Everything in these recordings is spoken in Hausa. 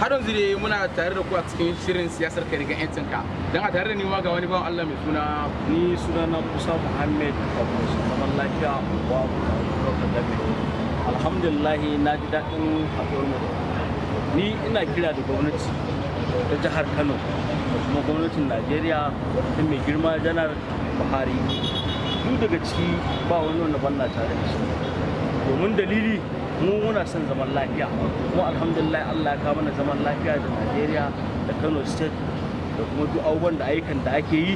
har yanzu dai muna tare da ku a cikin shirin siyasar kai daga yancinka don a tare da ni ma ga wani bawan Allah mai suna ni sunana Musa Muhammad Abu zaman lafiya wa alhamdulillah na ji daɗin haɗuwar mu ni ina kira da gwamnati ta jihar Kano da kuma gwamnatin Najeriya ta mai girma janar Buhari duk daga ciki ba wani wanda ban na tare da shi domin dalili mu muna son zaman lafiya kuma alhamdulillah Allah ya kawo mana zaman lafiya da Najeriya da Kano state da kuma duk abubuwan da ayyukan da ake yi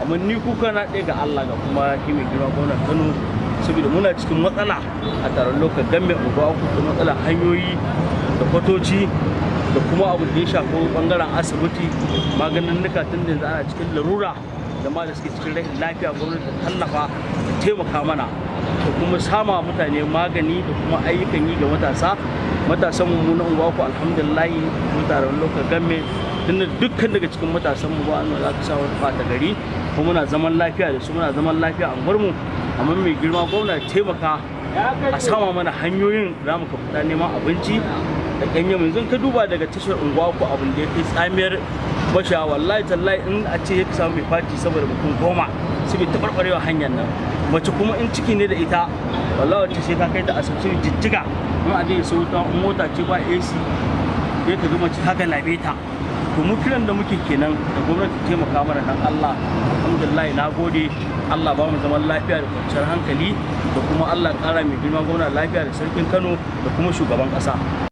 amma ni kuka na ɗaya ga Allah ga kuma shi mai girma gwamnan Kano saboda muna cikin matsala a taron lokacin game unguwa uku da matsala hanyoyi da kwatoci da kuma abu da ya shafi bangaren asibiti maganin nuka tun da ana cikin larura da ma da suke cikin rashin lafiya gwamnati ta tallafa ta taimaka mana da kuma sama mutane magani da kuma ayyukan yi ga matasan mu na unguwa ku alhamdulillah mun taron lokacin game tun dukkan daga cikin matasan mu ba za ka sa wata fata gari kuma muna zaman lafiya da su muna zaman lafiya a mu amma mai girma gwamna taimaka a sama mana hanyoyin za mu ka fita neman abinci da ganye yanzu ka duba daga tashar unguwa ko abin da ya kai tsamiyar basha wallahi tallahi in a ce ya samu mai fati saboda mutum 10 sai bai tabarbarewa hanyar nan mace kuma in ciki ne da ita wallahi wacce sai ka kai ta asibiti jijjiga in a dai sau ta mota ce ba AC ya ka ga mace haka labe ta to mu kiran da muke kenan da gwamnati taimaka mana dan Allah alhamdulillah na gode Allah ba mu zaman lafiya da kwanciyar hankali da kuma Allah ƙara mai girma gwamna lafiya da sarkin Kano da kuma shugaban ƙasa